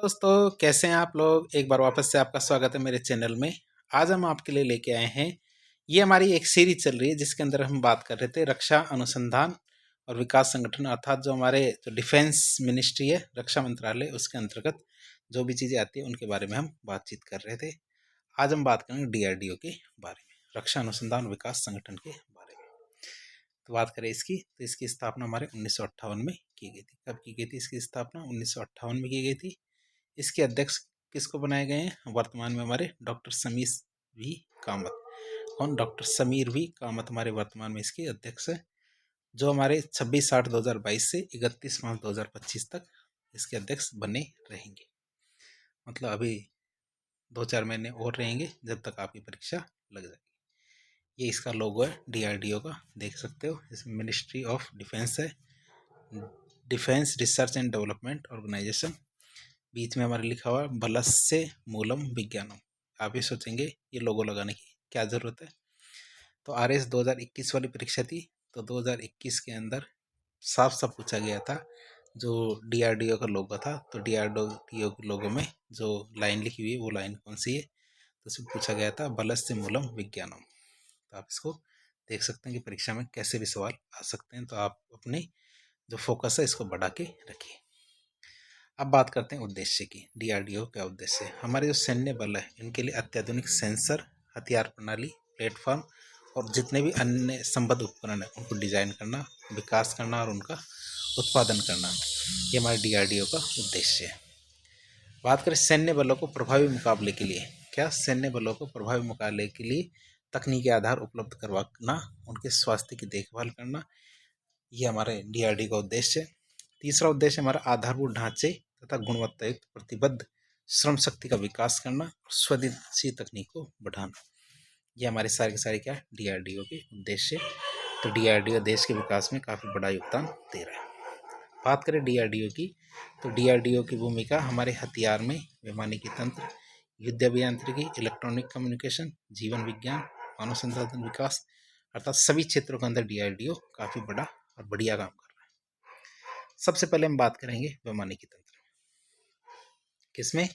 दोस्तों कैसे हैं आप लोग। एक बार वापस से आपका स्वागत है मेरे चैनल में। आज हम आपके लिए लेके आए हैं, ये हमारी एक सीरीज चल रही है जिसके अंदर हम बात कर रहे थे रक्षा अनुसंधान और विकास संगठन, अर्थात जो हमारे जो डिफेंस मिनिस्ट्री है, रक्षा मंत्रालय, उसके अंतर्गत जो भी चीज़ें आती है उनके बारे में हम बातचीत कर रहे थे। आज हम बात करेंगे DRDO के बारे में, रक्षा अनुसंधान विकास संगठन के बारे में। तो बात करें इसकी, तो इसकी स्थापना हमारे 1958 में की गई थी। कब की गई थी इसकी स्थापना? 1958 में की गई थी। इसके अध्यक्ष किसको बनाए गए हैं? वर्तमान में हमारे डॉक्टर समीर वी कामत। कौन? डॉक्टर समीर वी कामत हमारे वर्तमान में इसके अध्यक्ष है, जो हमारे 26/8/2022 से 31 मार्च 2025 तक इसके अध्यक्ष बने रहेंगे। मतलब अभी 2-4 महीने और रहेंगे जब तक आपकी परीक्षा लग जाएगी। ये इसका लोगो है DRDO का, देख सकते हो। इसमें मिनिस्ट्री ऑफ डिफेंस है, defence research and development organisation. बीच में हमारे लिखा हुआ बलस्य मूलम विज्ञानम। आप ये सोचेंगे ये लोगो लगाने की क्या ज़रूरत है। तो RS 2021 वाली परीक्षा थी, तो 2021 के अंदर साफ साफ पूछा गया था जो DRDO का लोगो था, तो DRDO के लोगो में जो लाइन लिखी हुई है वो लाइन कौन सी है? तो उसमें पूछा गया था बलस्य मूलम विज्ञानम। तो आप इसको देख सकते हैं कि परीक्षा में कैसे भी सवाल आ सकते हैं, तो आप अपने जो फोकस है इसको बढ़ा के रखिए। अब बात करते हैं उद्देश्य की। DRDO का उद्देश्य है हमारे जो सैन्य बल है इनके लिए अत्याधुनिक सेंसर, हथियार प्रणाली, प्लेटफॉर्म और जितने भी अन्य संबद्ध उपकरण है उनको डिजाइन करना, विकास करना और उनका उत्पादन करना, ये हमारे DRDO का उद्देश्य है। बात करें सैन्य बलों को प्रभावी मुकाबले के लिए, क्या सैन्य बलों को प्रभावी मुकाबले के लिए तकनीकी आधार उपलब्ध करवाना, उनके स्वास्थ्य की देखभाल करना, ये हमारे DRDO का उद्देश्य है। तीसरा उद्देश्य हमारा आधारभूत ढांचे तथा गुणवत्तायुक्त प्रतिबद्ध श्रम शक्ति का विकास करना और स्वदेशी तकनीक को बढ़ाना, ये हमारे सारे के सारे क्या DRDO के उद्देश्य। तो DRDO देश के विकास में काफ़ी बड़ा योगदान दे रहा है। बात करें DRDO की, तो DRDO की भूमिका हमारे हथियार में वैमानिकी तंत्र, युद्ध अभियांत्रिकी, इलेक्ट्रॉनिक कम्युनिकेशन, जीवन विज्ञान, मानव संसाधन विकास, अर्थात सभी क्षेत्रों के अंदर DRDO काफ़ी बड़ा और बढ़िया काम कर रहा है। सबसे पहले हम बात करेंगे वैमानिकी तंत्र में। किसमें?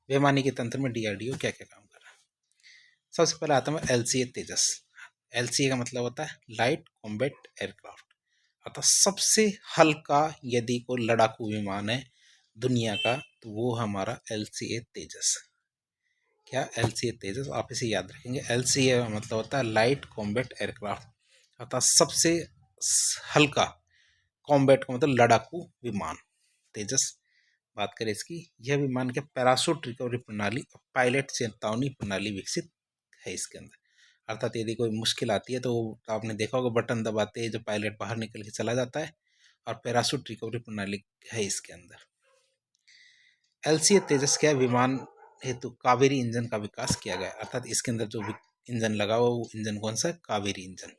वैमानिकी तंत्र में DRDO क्या क्या काम कर रहा है। सबसे पहले आता है LCA तेजस। LCA का मतलब होता है लाइट कॉम्बैट एयरक्राफ्ट, अर्थात सबसे हल्का यदि कोई लड़ाकू विमान है दुनिया का तो वो हमारा LCA तेजस। क्या? LCA तेजस, आप इसे याद रखेंगे। LCA का मतलब होता है लाइट कॉम्बैट एयरक्राफ्ट, अर्थात सबसे हल्का, कॉम्बैट का मतलब लड़ाकू विमान, तेजस। बात करें इसकी, यह विमान के पैराशूट रिकवरी प्रणाली और पायलट चेतावनी प्रणाली विकसित है इसके अंदर। अर्थात यदि कोई मुश्किल आती है तो आपने देखा होगा बटन दबाते ही जो पायलट बाहर निकल के चला जाता है, और पैराशूट रिकवरी प्रणाली है इसके अंदर। LCA तेजस क्या विमान हेतु कावेरी इंजन का विकास किया गया, अर्थात इसके अंदर जो इंजन लगा हुआ वो इंजन कौन सा है? कावेरी इंजन।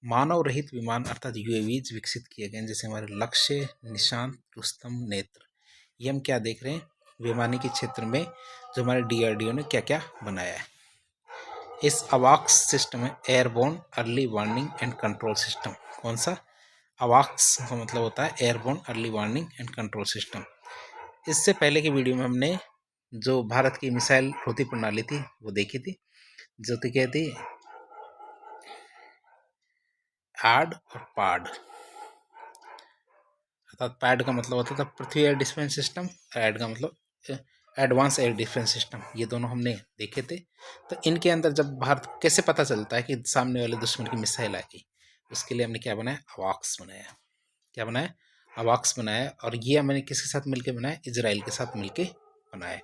मानव रहित विमान अर्थात UAVs विकसित किए गए, जैसे हमारे लक्ष्य, निशांत, रुस्तम, नेत्र। ये हम क्या देख रहे हैं? वैमानिकी क्षेत्र में जो हमारे DRDO ने क्या क्या बनाया है। इस अवाक्स सिस्टम में airborne early warning and control system. कौन सा? अवाक्स का मतलब होता है airborne early warning and control system. इससे पहले की वीडियो में हमने जो भारत की मिसाइल रोधी प्रणाली थी वो देखी थी, जो थी क्या थी? आड और पाड, अर्थात पैड का मतलब होता था पृथ्वी एयर डिफेंस सिस्टम, एड का मतलब एडवांस एयर डिफेंस सिस्टम। ये दोनों हमने देखे थे। तो इनके अंदर जब भारत कैसे पता चलता है कि सामने वाले दुश्मन की मिसाइल आएगी, उसके लिए हमने क्या बनाया? अवाक्स बनाया। क्या बनाया? अवाक्स बनाया। और ये हमने किसके साथ मिलकर बनाया? इजराइल के साथ मिलके बनाया।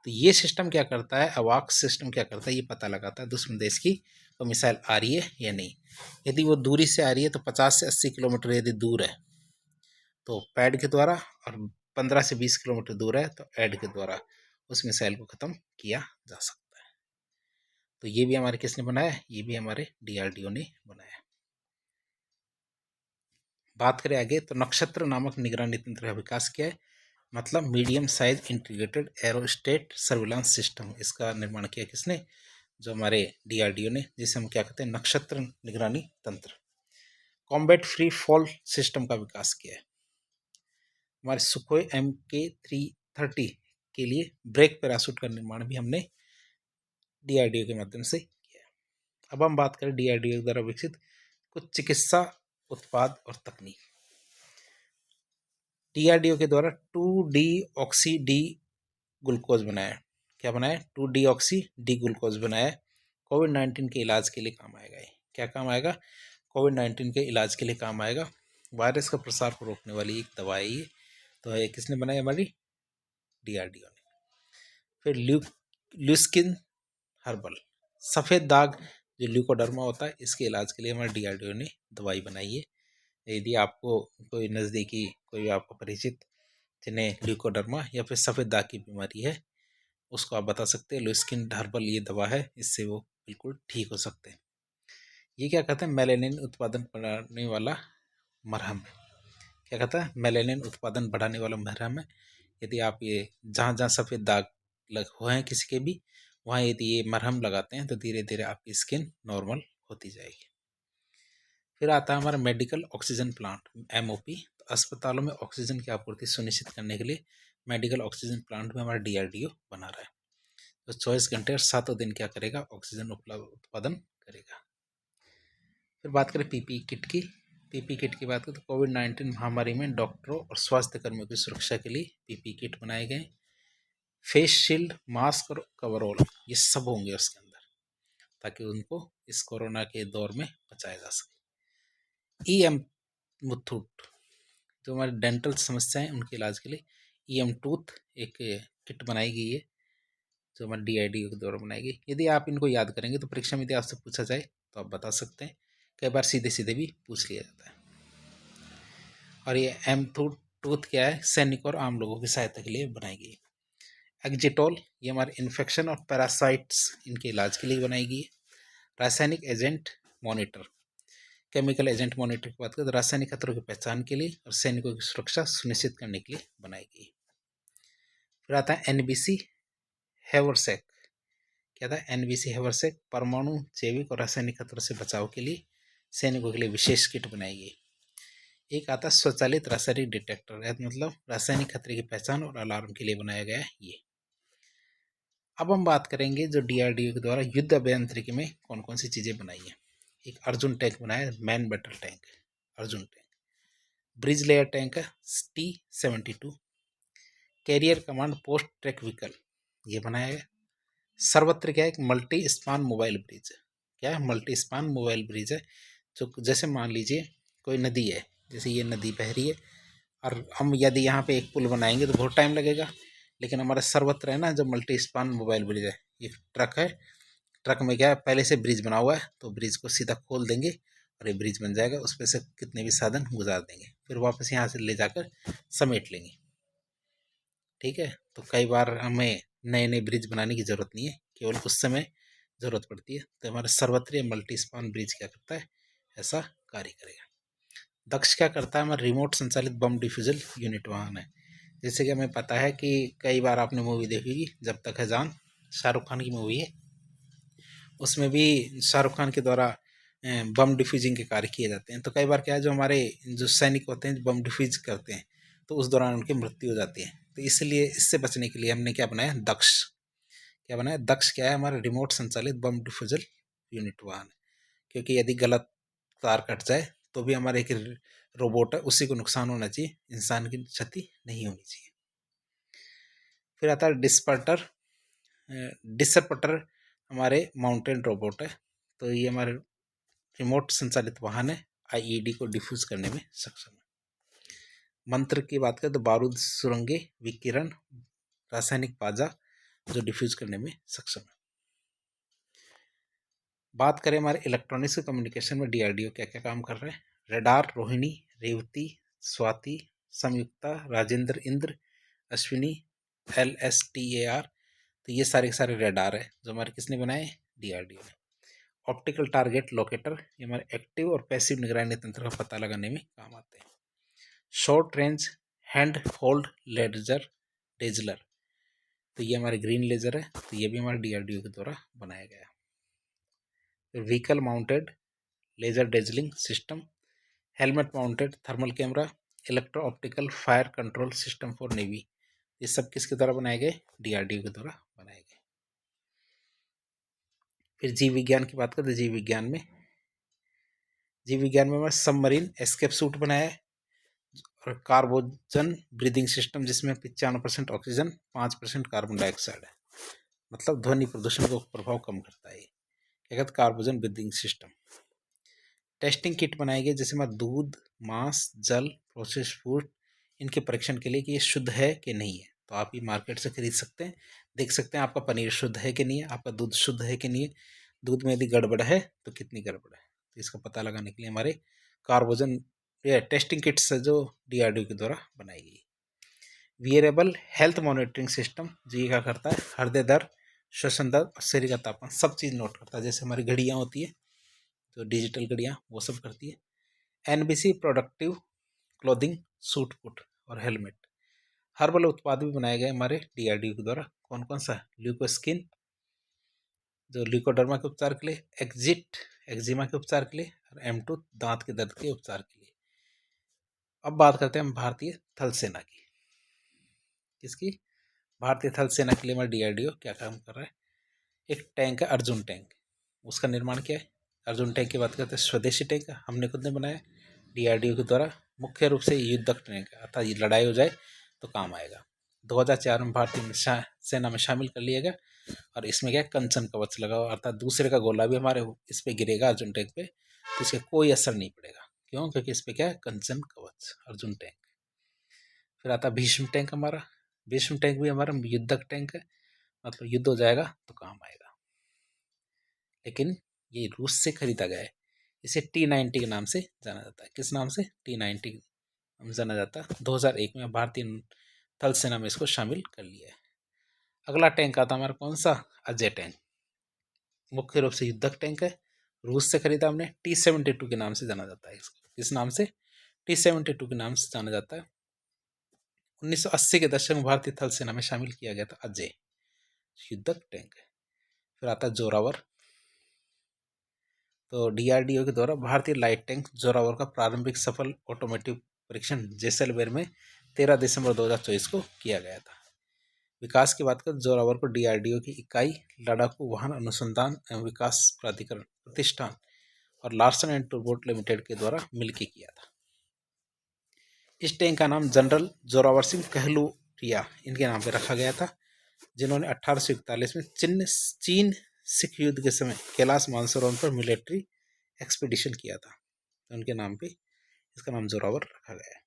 तो ये सिस्टम क्या करता है? अवाक्स सिस्टम क्या करता है? ये पता लगाता है दुश्मन देश की तो मिसाइल आ रही है या नहीं। यदि वो दूरी से आ रही है तो 50 से 80 किलोमीटर यदि दूर है तो पैड के द्वारा, और 15 से 20 किलोमीटर दूर है तो एड के द्वारा उस मिसाइल को ख़त्म किया जा सकता है। तो ये भी हमारे किसने बनाया? ये भी हमारे DRDO ने बनाया। बात करें आगे, तो नक्षत्र नामक निगरानी तंत्र का विकास किया है, मतलब medium size integrated aerostat surveillance system. इसका निर्माण किया किसने? जो हमारे DRDO ने, जिसे हम क्या कहते हैं? नक्षत्र निगरानी तंत्र। कॉम्बैट फ्री फॉल सिस्टम का विकास किया है। हमारे सुखोई MK-330 के लिए ब्रेक पैराशूट का निर्माण भी हमने DRDO के माध्यम से किया। अब हम बात करें DRDO द्वारा विकसित कुछ चिकित्सा उत्पाद और तकनीक। DRDO के द्वारा 2-डीऑक्सी डी ग्लूकोज बनाया। क्या बनाया? 2-डीऑक्सी डी ग्लूकोज बनाया। कोविड-19 के इलाज के लिए काम आएगा। क्या काम आएगा? कोविड-19 के इलाज के लिए काम आएगा। वायरस का प्रसार को रोकने वाली एक दवा है ये। तो ये किसने बनाई? हमारी DRDO ने। फिर ल्यूस्किन हर्बल, सफ़ेद दाग जो ल्यूकोडर्मा होता है, इसके इलाज के लिए हमारे DRDO ने दवाई बनाई है। यदि आपको कोई नज़दीकी कोई आपको परिचित जिन्हें ल्यूकोडर्मा या फिर सफ़ेद दाग की बीमारी है, उसको आप बता सकते हैं ल्यूस्किन हर्बल ये दवा है, इससे वो बिल्कुल ठीक हो सकते हैं। ये क्या कहते हैं? मेलानिन उत्पादन बढ़ाने वाला मरहम है। क्या कहता है? मेलानिन उत्पादन बढ़ाने वाला मरहम है। यदि आप ये जहाँ जहाँ सफ़ेद दाग लग हुए हैं किसी के भी, वहाँ यदि ये मरहम लगाते हैं तो धीरे धीरे आपकी स्किन नॉर्मल होती जाएगी। फिर आता है हमारा मेडिकल ऑक्सीजन प्लांट, MOP। तो अस्पतालों में ऑक्सीजन की आपूर्ति सुनिश्चित करने के लिए मेडिकल ऑक्सीजन प्लांट में हमारा DRDO बना रहा है। तो 24 घंटे और 7 दिन क्या करेगा? ऑक्सीजन उत्पादन करेगा। फिर बात करें PPE किट की। PPE किट की बात करें तो कोविड-19 महामारी में डॉक्टरों और स्वास्थ्य कर्मियों की सुरक्षा के लिए PPE किट बनाए गए। फेस शील्ड, मास्क और कवरऑल ये सब होंगे उसके अंदर, ताकि उनको इस कोरोना के दौर में बचाया जा सके। EM मुथूट, जो हमारी डेंटल समस्याएं उनके इलाज के लिए EM टूथ एक किट बनाई गई है, जो हमारे DRDO के द्वारा बनाई गई। यदि आप इनको याद करेंगे तो परीक्षा में यदि आपसे पूछा जाए तो आप बता सकते हैं। कई बार सीधे सीधे भी पूछ लिया जाता है। और ये टूथ क्या है? सैनिक और आम लोगों की सहायता के लिए बनाई गई। एक्जिटोल ये हमारे इन्फेक्शन और पैरासाइट्स इनके इलाज के लिए बनाई गई है। रासायनिक agent monitor, chemical agent monitor की बात करें तो रासायनिक खतरों की पहचान के लिए और सैनिकों की सुरक्षा सुनिश्चित करने के लिए बनाई गई। फिर आता है NBC हैवर्सैक। क्या था? NBC हैवर्सैक परमाणु, जैविक और रासायनिक खतरों से बचाव के लिए सैनिकों के लिए विशेष किट बनाई गई। एक आता है स्वचालित रासायनिक डिटेक्टर, मतलब रासायनिक खतरे की पहचान और अलार्म के लिए बनाया गया है ये। अब हम बात करेंगे जो DRDO के द्वारा युद्ध अभियांत्रिकी में कौन कौन सी चीज़ें बनाई हैं। एक अर्जुन टैंक बनाया, main battle tank Arjun tank. Bridge layer tank है T-72। Carrier command post track vehicle ये बनाया गया। सर्वत्र क्या है? एक मल्टी स्पान मोबाइल ब्रिज है। क्या है? मल्टी स्पान मोबाइल ब्रिज है। जो जैसे मान लीजिए कोई नदी है, जैसे ये नदी बह रही है और हम यदि यहाँ पे एक पुल बनाएंगे तो बहुत टाइम लगेगा, लेकिन हमारा सर्वत्र है ना जो मल्टी स्पान मोबाइल ब्रिज है, ये ट्रक है। ट्रक में क्या है? पहले से ब्रिज बना हुआ है, तो ब्रिज को सीधा खोल देंगे और ये ब्रिज बन जाएगा। उस पर से कितने भी साधन गुजार देंगे, फिर वापस यहाँ से ले जाकर समेट लेंगे। ठीक है, तो कई बार हमें नए नए ब्रिज बनाने की ज़रूरत नहीं है, केवल उस समय ज़रूरत पड़ती है। तो हमारा सर्वत्रीय मल्टी स्पान ब्रिज क्या करता है? ऐसा कार्य करेगा। दक्ष क्या करता है? हमारा रिमोट संचालित बम डिफ्यूजल यूनिट वाहन है। जैसे कि हमें पता है कि कई बार आपने मूवी देखी होगी जब तक है जान, शाहरुख खान की मूवी है, उसमें भी शाहरुख खान के द्वारा बम डिफ्यूजिंग के कार्य किए जाते हैं। तो कई बार क्या है, जो हमारे जो सैनिक होते हैं जो बम डिफ्यूज करते हैं, तो उस दौरान उनकी मृत्यु हो जाती है। तो इसलिए इससे बचने के लिए हमने क्या बनाया? दक्ष। क्या बनाया? दक्ष क्या है? हमारा रिमोट संचालित बम डिफ्यूजल यूनिट वाहन है। क्योंकि यदि गलत तार कट जाए तो भी हमारे एक रोबोट है, उसी को नुकसान होना चाहिए, इंसान की क्षति नहीं होनी चाहिए। फिर आता है डिस्पर्टर। डिसरप्टर हमारे माउंटेन रोबोट है। तो ये हमारे रिमोट संचालित वाहन है, IED को डिफ्यूज करने में सक्षम है। मंत्र की बात करें तो बारूद, सुरंगे, विकिरण, रासायनिक बाजा जो डिफ्यूज करने में सक्षम है। बात करें हमारे इलेक्ट्रॉनिक्स कम्युनिकेशन में DRDO क्या क्या काम कर रहे हैं। रडार रोहिणी, रेवती, स्वाति, संयुक्ता, राजेंद्र, इंद्र, अश्विनी, LSTAR। तो ये सारे के सारे रडार है जो हमारे किसने बनाए? DRDO ने। ऑप्टिकल टारगेट लोकेटर ये हमारे एक्टिव और पैसिव निगरानी तंत्र का पता लगाने में काम आते हैं। Short range hand held laser dazzler, तो ये हमारे ग्रीन लेजर है, तो ये भी हमारे DRDO के द्वारा बनाया गया है। Vehicle mounted laser dazzling system, helmet mounted thermal camera, electro optical fire control system for navy, ये सब किसके द्वारा बनाए गए? DRDO के द्वारा बनाए गए। फिर जीव विज्ञान की बात करते हैं। जीव विज्ञान में हमारा सबमरीन एस्केप सूट बनाया है और कार्बोजन ब्रीदिंग सिस्टम, जिसमें 95% ऑक्सीजन, 5% कार्बन डाइऑक्साइड है, मतलब ध्वनि प्रदूषण का प्रभाव कम करता है। क्या कहते हैं? Carbogen breathing system. Testing kit बनाई गई, जैसे हमारा दूध, मांस, जल, प्रोसेस फूड, इनके परीक्षण के लिए कि ये शुद्ध है कि नहीं है। तो आप ये मार्केट से खरीद सकते हैं, देख सकते हैं आपका पनीर शुद्ध है कि नहीं है, आपका दूध शुद्ध है कि नहीं है। दूध में यदि गड़बड़ है तो कितनी गड़बड़ है, तो इसका पता लगाने के लिए हमारे कार्बोजन टेस्टिंग किट्स जो DRDO के द्वारा बनाई गई। वियरेबल हेल्थ मॉनिटरिंग सिस्टम, जो ये क्या करता है? हृदय दर, श्वसन दर और शरीर का तापमान सब चीज़ नोट करता है। जैसे हमारी घड़ियाँ होती है, तो डिजिटल घड़ियाँ, वो सब करती है। NBC productive clothing, suit put और हेलमेट। हर्बल उत्पाद भी बनाए गए हमारे DRDO के द्वारा। कौन कौन सा? ल्यूकोस्किन, जो ल्यूकोडर्मा के उपचार के लिए, एक्जिट एक्जिमा के उपचार के लिए, और M2 दांत के दर्द के उपचार के लिए। अब बात करते हैं हम भारतीय थल सेना की। किसकी? भारतीय थल सेना के लिए हमारा DRDO क्या काम कर रहा है? एक टैंक है अर्जुन टैंक, उसका निर्माण किया है। अर्जुन टैंक की बात करते हैं, स्वदेशी टैंक हमने खुद ने बनाया DRDO के द्वारा। मुख्य रूप से युद्धक टैंक, अर्थात ये लड़ाई हो जाए तो काम आएगा। 2004 में भारतीय सेना में शामिल कर लिया गया, और इसमें क्या, कंचन कवच लगा हुआ, अर्थात दूसरे का गोला भी हमारे इस पे गिरेगा अर्जुन टैंक पे, तो इसका कोई असर नहीं पड़ेगा। क्यों? क्योंकि इस पे क्या है? कंचन कवच, अर्जुन टैंक। फिर आता भीष्म टैंक हमारा। भीष्म टैंक भी हमारा युद्धक टैंक है, मतलब युद्ध हो जाएगा तो काम आएगा। लेकिन ये रूस से खरीदा गया है। इसे T90 के नाम से जाना जाता है। किस नाम से? T90 जाना जाता है। 2001 में भारतीय थल सेना में इसको शामिल कर लिया है। अगला टैंक आता है हमारा कौन सा? अजय टैंक। मुख्य रूप से युद्धक टैंक है, रूस से खरीदा हमने। T72 के नाम से जाना जाता है इसको। किस नाम से? T72 के नाम से जाना जाता है। 1980 के दशक में भारतीय थल सेना में शामिल किया गया था अजय, युद्धक टैंक है। फिर आता है जोरावर। तो DRDO के द्वारा भारतीय लाइट टैंक जोरावर का प्रारंभिक सफल ऑटोमेटिव परीक्षण जैसलमेर में 13 दिसंबर 2024 को किया गया था। विकास की बात करें, जोरावर को DRDO की इकाई लड़ाकू वाहन अनुसंधान एवं विकास प्राधिकरण प्रतिष्ठान और लार्सन एंड टूबोट लिमिटेड के द्वारा मिलकर किया था। इस टैंक का नाम जनरल जोरावर सिंह कहलूरिया इनके नाम पर रखा गया था, जिन्होंने 1841 में चीन सिख युद्ध के समय कैलाश मानसरोवर पर मिलिट्री एक्सपीडिशन किया था, तो उनके नाम पे इसका नाम जोरावर रखा गया है।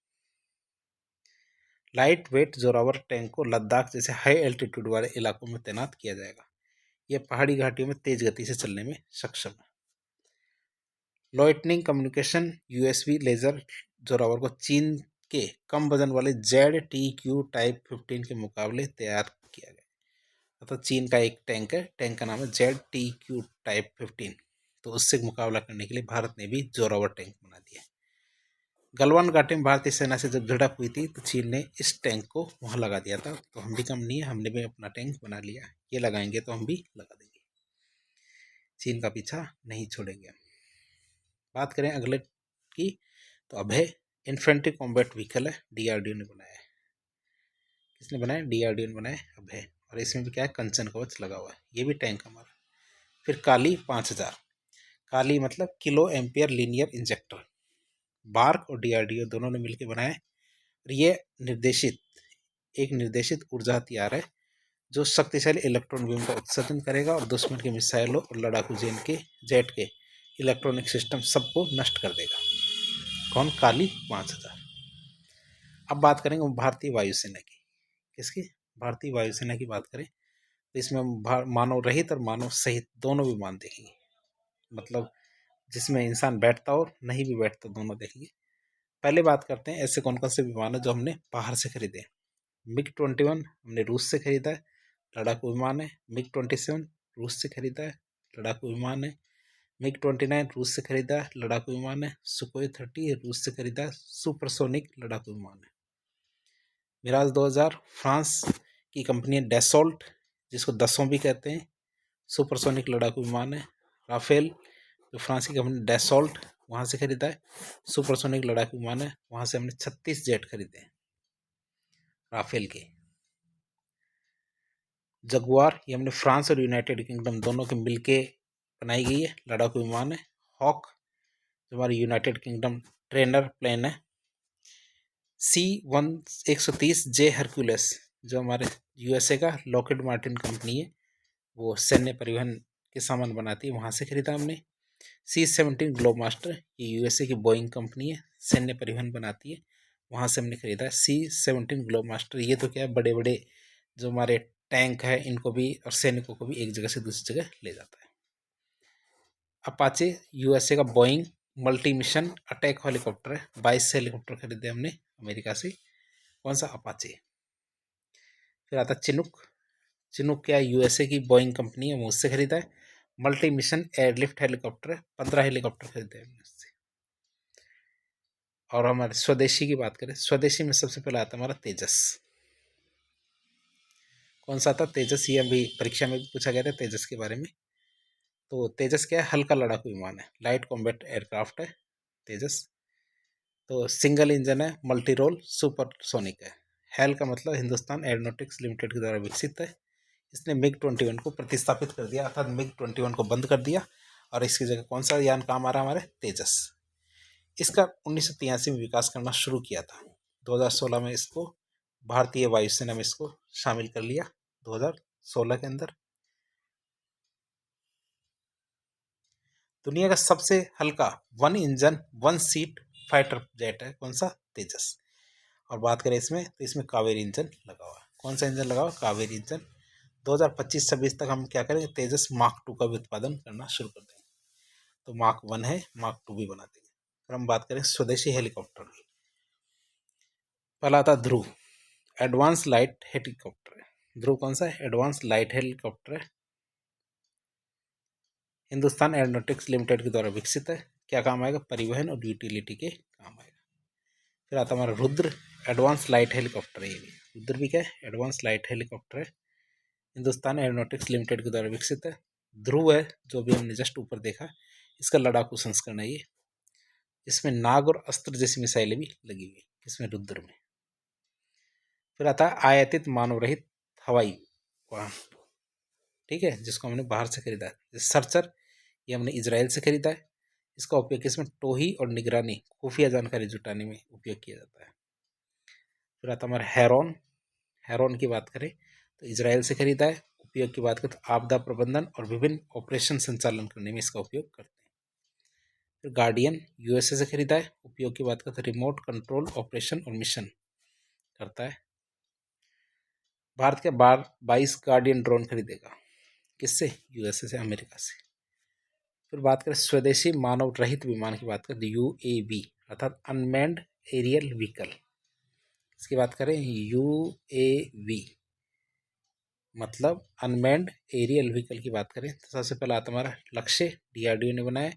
लाइट वेट जोरावर टैंक को लद्दाख जैसे हाई एल्टीट्यूड वाले इलाकों में तैनात किया जाएगा। यह पहाड़ी घाटियों में तेज गति से चलने में सक्षम है। Lightning communication USB laser Zorawar को चीन के कम वजन वाले ZTQ टाइप 15 के मुकाबले तैयार किया गया। तो चीन का एक टैंक है, टैंक का नाम है ZTQ टाइप 15, तो उससे मुकाबला करने के लिए भारत ने भी जोरावर टैंक बना दिया। गलवान घाटी में भारतीय सेना से जब झड़प हुई थी तो चीन ने इस टैंक को वहां लगा दिया था। तो हम भी कम नहीं है, हमने भी अपना टैंक बना लिया, ये लगाएंगे तो हम भी लगा देंगे, चीन का पीछा नहीं छोड़ेंगे। बात करें अगले की, तो अभय इन्फेंट्री कॉम्बैट व्हीकल है, DRDO ने बनाया है। किसने बनाया? DRDO ने बनाया अभय, और इसमें भी क्या है? कंचन कवच लगा हुआ है, ये भी टैंक हमारा। फिर काली 5000, काली मतलब kilo ampere linear injector, BARC और DRDO दोनों ने मिलकर बनाया है। और ये एक निर्देशित ऊर्जा हथियार है जो शक्तिशाली इलेक्ट्रॉन बीम का उत्सर्जन करेगा और दुश्मन के मिसाइलों और लड़ाकू जेट के इलेक्ट्रॉनिक सिस्टम सबको नष्ट कर देगा। कौन? काली 5000। अब बात करेंगे भारतीय वायुसेना की। किसकी? भारतीय वायुसेना की बात करें तो इसमें मानव रहित और मानव सहित दोनों विमान देखेंगे, मतलब जिसमें इंसान बैठता और नहीं भी बैठता, दोनों देखेंगे। पहले बात करते हैं ऐसे कौन कौन से विमान है जो हमने बाहर से खरीदे। MiG-21 हमने रूस से खरीदा है, लड़ाकू विमान है। MiG-27 रूस से खरीदा है, लड़ाकू विमान है। MiG-29 रूस से खरीदा है, लड़ाकू विमान है। सुखोई 30 रूस से खरीदा है, सुपरसोनिक लड़ाकू विमान है। मिराज 2000 फ्रांस की कंपनी डेसॉल्ट, जिसको दसों भी कहते हैं, सुपरसोनिक लड़ाकू विमान है। राफेल जो फ्रांस की कंपनी डेसॉल्ट, वहाँ से खरीदा है, सुपरसोनिक लड़ाकू विमान है। वहाँ से हमने 36 जेट खरीदे हैं राफेल के। जगुआर, ये हमने फ्रांस और यूनाइटेड किंगडम दोनों के मिलके बनाई गई है लड़ाकू विमान है। हॉक जो हमारी यूनाइटेड किंगडम ट्रेनर प्लेन है। C-130J हरक्यूलेस जो हमारे USA का लॉकहीड मार्टिन कंपनी है, वो सैन्य परिवहन के सामान बनाती है, वहाँ से खरीदा हमने। C-17 ग्लोबमास्टर, ये USA की बोइंग कंपनी है, सैन्य परिवहन बनाती है, वहाँ से हमने खरीदा है C-17 ग्लोबमास्टर। ये तो क्या है, बड़े बड़े जो हमारे टैंक है इनको भी और सैनिकों को भी एक जगह से दूसरी जगह ले जाता है। अपाचे USA का Boeing multi mission attack helicopter है, 22 हेलीकॉप्टर खरीदे हमने अमेरिका से। कौन सा? अपाचे। फिर आता चिनूक, चिनूक क्या USA की बोइंग कंपनी है, वो उससे खरीदा है। मल्टी मिशन एयरलिफ्ट हेलीकॉप्टर है, 15 हेलीकॉप्टर खरीदे हमने उससे। और हमारे स्वदेशी की बात करें, स्वदेशी में सबसे पहले आता है हमारा तेजस। कौन सा था? तेजस। ये अभी परीक्षा में भी पूछा गया था तेजस के बारे में। तो तेजस क्या है? हल्का लड़ाकू विमान है, लाइट कॉम्बैट एयरक्राफ्ट है तेजस। तो सिंगल इंजन है, मल्टी रोल सुपरसोनिक है। हेल का मतलब हिंदुस्तान एरोनॉटिक्स लिमिटेड के द्वारा विकसित है। इसने MiG-21 को प्रतिस्थापित कर दिया, अर्थात MiG-21 को बंद कर दिया और इसकी जगह कौन सा यान काम आ रहा है? हमारे तेजस। इसका 1983 में विकास करना शुरू किया था। 2016 में इसको भारतीय वायुसेना में इसको शामिल कर लिया, 2016 के अंदर। दुनिया का सबसे हल्का 1 इंजन 1 सीट फाइटर जेट है, कौन सा? तेजस। और बात करें इसमें, तो इसमें कावेरी इंजन लगा हुआ है। कौन सा इंजन लगा हुआ? कावेरी इंजन। 2025-26 तक हम क्या करेंगे? तेजस मार्क 2 का भी उत्पादन करना शुरू कर देंगे। तो मार्क 1 है, मार्क 2 भी बना देंगे। फिर हम बात करें स्वदेशी हेलीकॉप्टर की। पहला आता ध्रुव, एडवांस लाइट हेलीकॉप्टर है। ध्रुव कौन सा है? एडवांस लाइट हेलीकॉप्टर है, हिंदुस्तान एरोनॉटिक्स लिमिटेड के द्वारा विकसित है। क्या काम आएगा? परिवहन और यूटिलिटी के काम आएगा। फिर आता हमारा रुद्र, एडवांस लाइट हेलीकॉप्टर है। ये भी रुद्र भी क्या है? एडवांस लाइट हेलीकॉप्टर है, हिंदुस्तान एरोनॉटिक्स लिमिटेड के द्वारा विकसित है। ध्रुव है जो भी हमने जस्ट ऊपर देखा, इसका लड़ाकू संस्करण है ये। इसमें नाग और अस्त्र जैसी मिसाइलें भी लगी हुई, इसमें रुद्र में। फिर आता है आयातित मानव रहित हवाई वाहन, ठीक है, जिसको हमने बाहर से खरीदा है। सर्चर, ये हमने इजराइल से खरीदा है। इसका उपयोग इसमें टोही और निगरानी खुफिया जानकारी जुटाने में उपयोग किया जाता है। फिर आता हमारा हेरॉन, हेरॉन की बात करें तो इजराइल से खरीदा है। उपयोग की बात करें तो आपदा प्रबंधन और विभिन्न ऑपरेशन संचालन करने में इसका उपयोग करते हैं। फिर गार्डियन USA से खरीदा है। उपयोग की बात करें तो रिमोट कंट्रोल ऑपरेशन और मिशन करता है। भारत के 22 गार्डियन ड्रोन खरीदेगा, किससे? USA से, अमेरिका से। फिर बात करें स्वदेशी मानव रहित विमान की बात करें तो UAV अर्थात अनमैन्ड एरियल व्हीकल, इसकी बात करें UAV मतलब अनमैन्ड एरियल व्हीकल की बात करें तो सबसे पहला आता हमारा लक्ष्य, DRDO ने बनाया।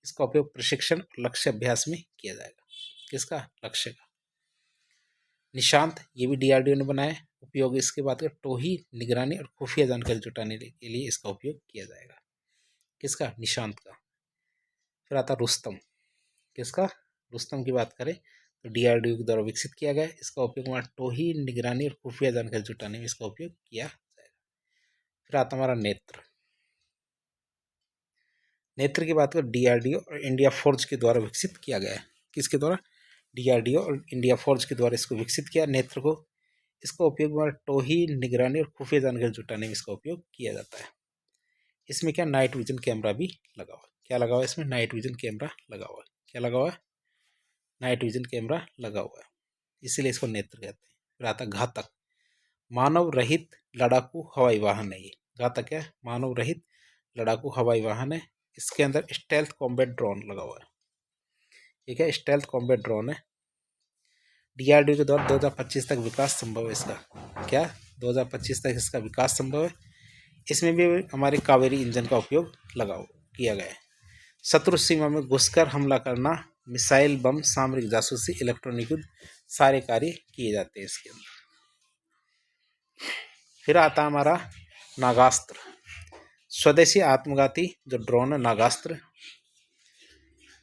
इसका उपयोग प्रशिक्षण और लक्ष्य अभ्यास में किया जाएगा। किसका? लक्ष्य का। निशांत, ये भी DRDO ने बनाया। उपयोग इसके बाद टोही, निगरानी और खुफिया जानकारी जुटाने के लिए इसका उपयोग किया जाएगा। किसका? निशांत का। फिर आता रुस्तम, किसका? रुस्तम की बात करें तो DRDO के द्वारा विकसित किया गया। इसका उपयोग हमारा टोही, निगरानी और खुफिया जानकारी जुटाने में इसका उपयोग किया जाएगा। फिर आता हमारा नेत्र, नेत्र की बात करें DRDO और इंडिया फोर्ज के द्वारा विकसित किया गया है। किसके द्वारा? DRDO और इंडिया फोर्ज के द्वारा इसको विकसित किया नेत्र को। इसका उपयोग हमारा टोही, निगरानी और खुफिया जानकारी जुटाने में इसका उपयोग किया जाता है। इसमें क्या? नाइट विजन कैमरा भी लगा हुआ है। क्या लगा हुआ है इसमें? नाइट विजन कैमरा लगा हुआ है। क्या लगा हुआ है? नाइट विजन कैमरा लगा हुआ है, इसीलिए इसको नेत्र कहते हैं। फिर आता घातक, मानव रहित लड़ाकू हवाई वाहन है ये। घातक है, मानव रहित लड़ाकू हवाई वाहन है। इसके अंदर स्टेल्थ कॉम्बैट ड्रोन लगा हुआ है। ठीक है, स्टेल्थ कॉम्बैट ड्रोन है। DRDO के द्वारा 2025 तक विकास संभव है इसका। क्या? 2025 तक इसका विकास संभव है। इसमें भी हमारे कावेरी इंजन का उपयोग किया गया है। शत्रु सीमा में घुसकर हमला करना, मिसाइल, बम, सामरिक जासूसी, इलेक्ट्रॉनिक युद्ध, सारे कार्य किए जाते हैं इसके अंदर। फिर आता हमारा नागास्त्र, स्वदेशी आत्मघाती जो ड्रोन है नागास्त्र।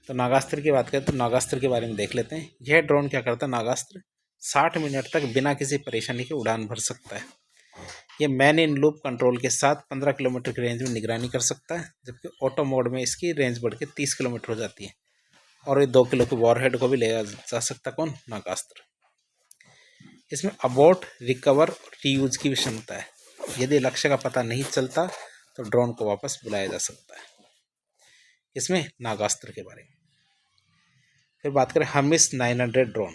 तो नागास्त्र की बात करें तो नागास्त्र के बारे में देख लेते हैं। यह ड्रोन क्या करता है? नागास्त्र 60 मिनट तक बिना किसी परेशानी के उड़ान भर सकता है। ये मैन इन लूप कंट्रोल के साथ 15 किलोमीटर की रेंज में निगरानी कर सकता है, जबकि ऑटो मोड में इसकी रेंज बढ़ के 30 किलोमीटर हो जाती है। और ये 2 किलो के वॉरहेड को भी ले जा सकता कौन, नागास्त्र। इसमें अबॉर्ट, रिकवर और रीयूज की भी क्षमता है। यदि लक्ष्य का पता नहीं चलता तो ड्रोन को वापस बुलाया जा सकता है। इसमें नागास्त्र के बारे में फिर बात करें हर्मिस 900 ड्रोन।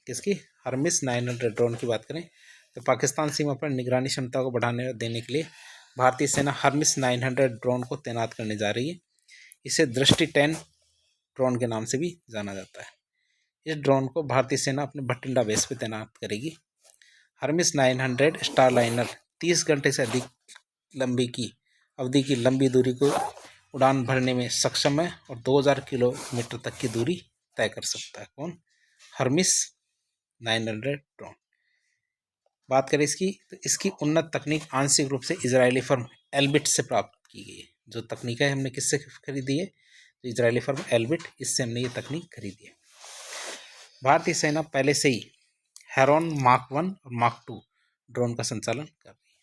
किसकी, हर्मिस 900 ड्रोन की बात करें तो पाकिस्तान सीमा पर निगरानी क्षमता को बढ़ाने देने के लिए भारतीय सेना हर्मिस 900 ड्रोन को तैनात करने जा रही है। इसे दृष्टि 10 ड्रोन के नाम से भी जाना जाता है। इस ड्रोन को भारतीय सेना अपने भटिंडा बेस पर तैनात करेगी। हर्मिस 900 स्टारलाइनर 30 घंटे से अधिक लंबी की अवधि की लंबी दूरी को उड़ान भरने में सक्षम है और 2000 किलोमीटर तक की दूरी तय कर सकता है। कौन, हर्मिस 900 ड्रोन। बात करें इसकी तो इसकी उन्नत तकनीक आंशिक रूप से इजरायली फर्म एल्बिट से प्राप्त की गई है। जो तकनीक है हमने किससे खरीदी है, तो इजरायली फर्म एल्बिट, इससे हमने ये तकनीक खरीदी है। भारतीय सेना पहले से ही हेरॉन मार्क 1 और मार्क 2 ड्रोन का संचालन कर रही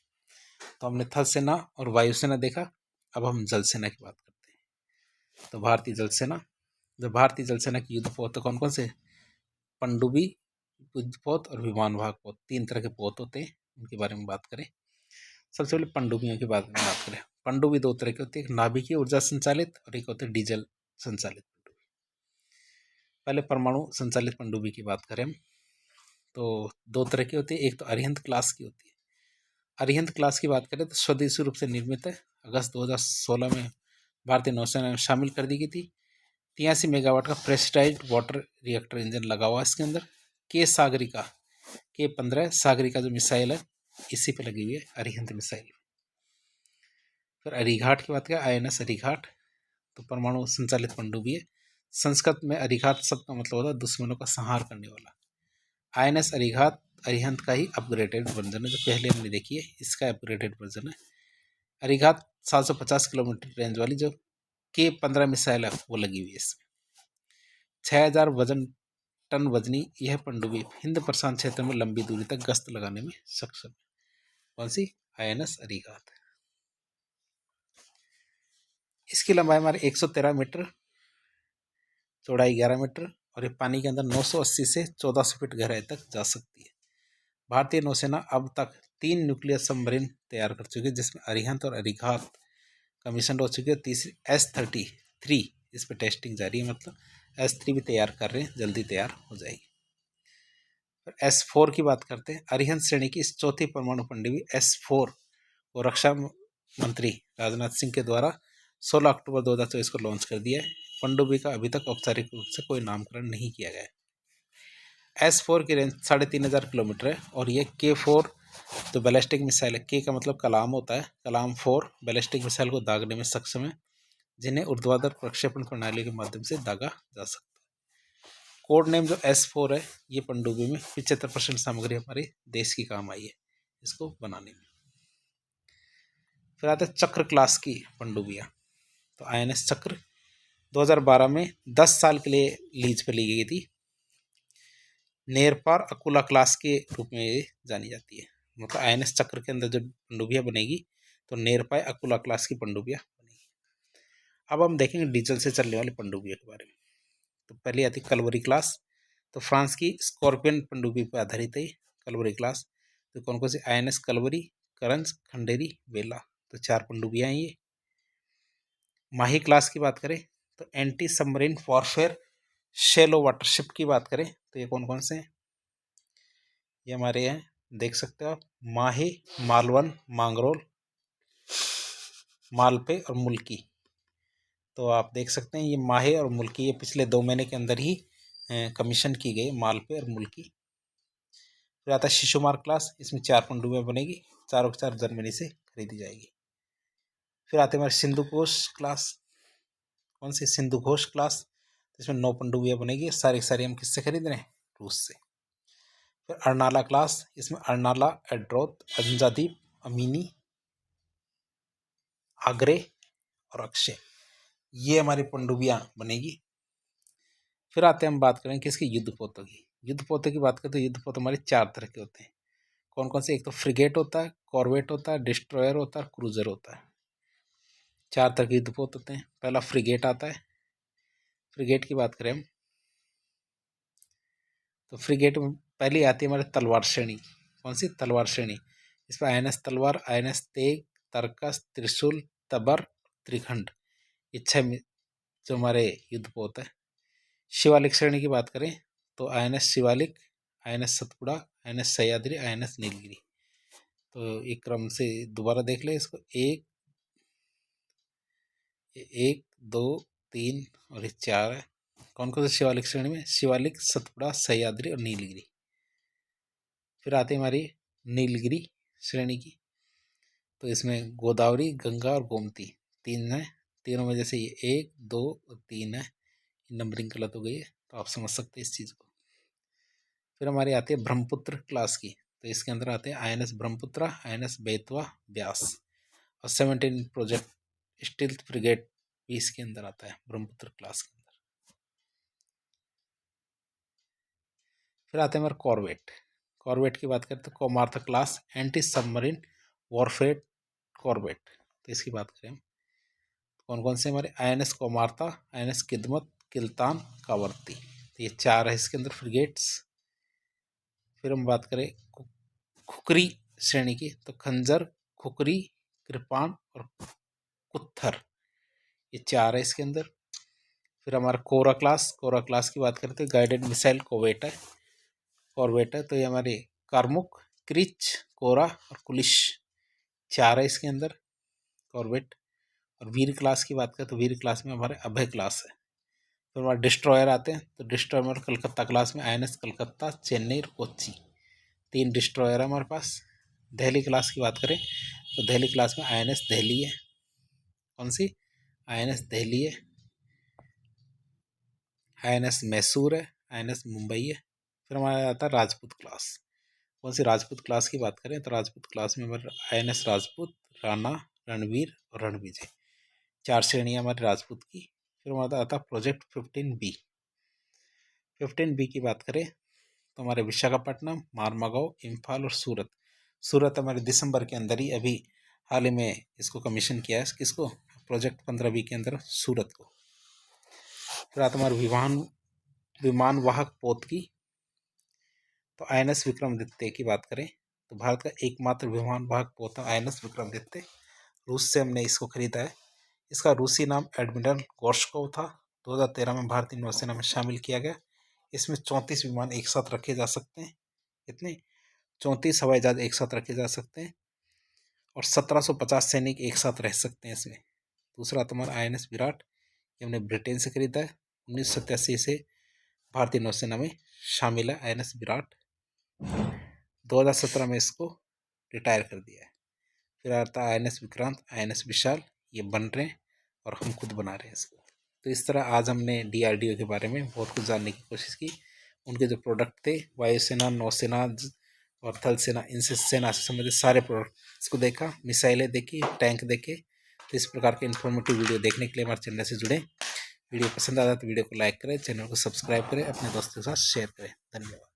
है। तो हमने थल सेना और वायुसेना देखा, अब हम जल सेना की बात करते हैं। तो भारतीय जल सेना, जो भारतीय जल सेना की युद्धपोत तो कौन कौन से, पनडुब्बी युद्धपोत और विमान वाहक पोत, 3 तरह के पोत होते हैं। उनके बारे में बात करें, सबसे पहले पनडुब्बियों की बात करें। पनडुब्बी 2 तरह की होती है, एक नाभिकीय ऊर्जा संचालित और एक होती है डीजल संचालित पनडुब्बी। पहले परमाणु संचालित पनडुब्बी की बात करें तो 2 तरह की होती है, एक तो अरिहंत क्लास की होती है। अरिहंत क्लास की बात करें तो स्वदेशी रूप से निर्मित है, अगस्त 2016 में भारतीय नौसेना में शामिल कर दी गई थी। 83 मेगावाट का प्रेशराइज्ड वाटर रिएक्टर इंजन लगा हुआ है इसके अंदर। K-सागरिका, K-15 सागरिका जो मिसाइल है इसी पे लगी हुई है, अरिहंत मिसाइल। फिर अरिघाट की बात करें, INS अरिघाट, तो परमाणु संचालित पनडुब्बी है। संस्कृत में अरिघात शब्द का मतलब होता है दुश्मनों का संहार करने वाला। INS अरिघात अरिहंत का ही अपग्रेडेड वर्जन है, जो पहले हमने देखी है, इसका अपग्रेडेड वर्जन है। अरिघात 750 किलोमीटर रेंज वाली जो K-15 मिसाइल है वो लगी हुई है इसमें। 6000 टन वजनी यह पनडुब्बी हिंद प्रशांत क्षेत्र में लंबी दूरी तक गश्त लगाने में सक्षम है। कौन सी, INS अरिघात। इसकी लंबाई हमारे 113 मीटर, चौड़ाई 11 मीटर और ये पानी के अंदर 980 से 1400 फीट गहराई तक जा सकती है। भारतीय नौसेना अब तक 3 न्यूक्लियर सबमरीन तैयार कर चुकी है, जिसमें अरिहंत और अरिघात कमीशन हो चुकी है। तीसरी S-33 इस पर टेस्टिंग जारी है, मतलब S-3 भी तैयार कर रहे हैं, जल्दी तैयार हो जाएगी। फिर S-4 की बात करते हैं। अरिहंत श्रेणी की इस चौथी परमाणु पनडुब्बी S-4 को रक्षा मंत्री राजनाथ सिंह के द्वारा 16 अक्टूबर 2024 को लॉन्च कर दिया है। पनडुब्बी का अभी तक औपचारिक रूप से कोई नामकरण नहीं किया गया है। S-4 की रेंज 3500 किलोमीटर है और ये K-4 जो बैलिस्टिक मिसाइल है, K का मतलब कलाम होता है, कलाम 4 बैलिस्टिक मिसाइल को दागने में सक्षम है, जिन्हें ऊर्ध्वाधर प्रक्षेपण प्रणाली के माध्यम से दागा जा सकता है। कोड नेम जो S-4 है, ये पनडुब्बी में 75% सामग्री हमारे देश की काम आई है इसको बनाने में। फिर आता है चक्र क्लास की पनडुब्बियाँ। तो INS चक्र 2012 में 10 साल के लिए लीज पर ली गई थी। नेरपार अकुला क्लास के रूप में ये जानी जाती है। मतलब INS चक्र के अंदर जो पनडुब्बियाँ बनेगी तो नेरपार अकुला क्लास की पनडुब्बियाँ बनेगी। अब हम देखेंगे डीजल से चलने वाली पनडुब्बियों के बारे में। तो पहले आती कलवरी क्लास, तो फ्रांस की स्कॉर्पियन पनडुब्बी पर आधारित है कलवरी क्लास। तो कौन कौन सी, INS कलवरी, करंज, खंडेरी, बेला, तो 4 पनडुब्बियाँ हैं ये। माही क्लास की बात करें तो एंटी सबमरीन वॉरफेयर शैलो वाटरशिप की बात करें तो ये कौन कौन से हैं, ये हमारे हैं, देख सकते हो आप, माही, मालवन, मांगरोल, मालपे और मुल्की। तो आप देख सकते हैं ये माहे और मुल्की ये पिछले 2 महीने के अंदर ही कमीशन की गई, मालपे और मुल्की। फिर आता है शिशुमार क्लास, इसमें 4 पनडुब्बियाँ बनेगी, चारों के 4 जर्मनी से खरीदी जाएगी। फिर आते हैं हमारे सिंधु घोष क्लास। कौन सी, सिंधु घोष क्लास, इसमें 9 पनडुब्बियाँ बनेगी, सारी सारी हम किससे खरीद रहे हैं, रूस से। फिर अर्नाला क्लास, इसमें अर्नाला, एड्रोथ, अंजादीप, अमीनी, आगरे और अक्षय, ये हमारी पनडुब्बियाँ बनेगी। फिर आते हैं हम बात करें किसकी, युद्धपोतों की। युद्धपोतों की बात करें तो युद्धपोत हमारे 4 तरह के होते हैं। कौन कौन से, एक तो फ्रिगेट होता है, कॉर्वेट होता है, डिस्ट्रॉयर होता है, क्रूजर होता है। 4 तरह के युद्धपोत होते हैं। पहला फ्रिगेट आता है। फ्रिगेट की बात करें हम तो फ्रिगेट में पहली आती है हमारे तलवार श्रेणी। कौन सी? तलवार श्रेणी। इस पर INS तलवार, INS तेग, तरकस, त्रिशूल, तबर, त्रिखंड, ये 6 जो हमारे युद्धपोत है। शिवालिक श्रेणी की बात करें तो INS Shivalik, INS Satpura, INS Sahyadri, INS Nilgiri. तो एक क्रम से दोबारा देख ले इसको। एक, 2, 3 और ये 4 है। कौन कौन से शिवालिक श्रेणी में? शिवालिक, सतपुड़ा, सह्याद्री और नीलगिरी। फिर आती है हमारी नीलगिरी श्रेणी की। तो इसमें गोदावरी, गंगा और गोमती 3 है। तीनों में जैसे ये 1, 2 और 3 है, नंबरिंग गलत हो गई है, तो आप समझ सकते हैं इस चीज़ को। फिर हमारी आती है ब्रह्मपुत्र क्लास की। तो इसके अंदर आते हैं INS ब्रह्मपुत्रा, INS बेतवा, व्यास और 17 प्रोजेक्ट स्टील्थ फ्रिगेट भी इसके अंदर आता है, ब्रह्मपुत्र क्लास के अंदर। फिर आते हैं हमारे कॉर्वेट। कॉर्वेट की बात करें तो Kamorta class anti submarine warfare corvette. तो इसकी बात करें हम, कौन कौन से हमारे? INS कोमार्था, INS किदमत, Kiltan, कावर्ती। तो ये 4 है इसके अंदर फ्रिगेट्स। फिर हम बात करें खुकरी श्रेणी की, तो खंजर, खुकरी, कृपाण और कुत्थर, ये 4 है इसके अंदर। फिर हमारा कोरा क्लास की बात करें तो गाइडेड मिसाइल कॉर्वेट है। तो ये हमारे कारमुक, क्रिच, कोरा और कुलिश 4 है इसके अंदर कॉर्वेट। और वीर क्लास की बात करें तो वीर क्लास में हमारे अभय क्लास है। फिर हमारे डिस्ट्रॉयर आते हैं। तो डिस्ट्रॉयर में कलकत्ता क्लास में INS कलकत्ता, चेन्नई और कोच्चि, 3 डिस्ट्रॉयर है हमारे पास। दिल्ली क्लास की बात करें तो दिल्ली क्लास में INS दिल्ली है। कौन सी? INS दिल्ली है। INS मैसूर है, INS मुंबई है। फिर हमारा आता है राजपूत क्लास। कौन सी राजपूत क्लास की बात करें तो राजपूत क्लास में हमारे INS राजपूत, राणा, रणवीर और रणविजय, 4 श्रेणियाँ हमारे राजपूत की। फिर हमारा आता है प्रोजेक्ट 15B। 15B की बात करें तो हमारे विशाखापट्टनम, मारमागांव, इम्फाल और सूरत हमारे दिसंबर के अंदर ही अभी हाल ही में इसको कमीशन किया है। किसको? प्रोजेक्ट 15B के अंदर सूरत को। फिर आता हमारे विमान वाहक पोत की। तो INS विक्रमादित्य की बात करें तो भारत का एकमात्र विमान वाहक पोत है INS विक्रमादित्य। रूस से हमने इसको खरीदा है। इसका रूसी नाम एडमिरल गोर्शकोव था। 2013 में भारतीय नौसेना में शामिल किया गया। इसमें 34 विमान एक साथ रखे जा सकते हैं। कितने? 34 हवाई जहाज एक साथ रखे जा सकते हैं और 1750 सैनिक एक साथ रह सकते हैं इसमें। दूसरा तुम्हारा INS विराट, ये हमने ब्रिटेन से खरीदा है। 1987 से भारतीय नौसेना में शामिल है INS विराट। 2017 में इसको रिटायर कर दिया है। फिर आता है INS विक्रांत, INS विशाल, ये बन रहे हैं और हम खुद बना रहे हैं इसको। तो इस तरह आज हमने DRDO के बारे में बहुत कुछ जानने की कोशिश की। उनके जो प्रोडक्ट थे, वायुसेना, नौसेना और थल सेना, इनसे सेना से संबंधित सारे प्रोडक्ट्स को देखा, मिसाइलें देखी, टैंक देखे। तो इस प्रकार के इन्फॉर्मेटिव वीडियो देखने के लिए हमारे चैनल से जुड़ें। वीडियो पसंद आता है तो वीडियो को लाइक करें, चैनल को सब्सक्राइब करें, अपने दोस्तों के साथ शेयर करें। धन्यवाद।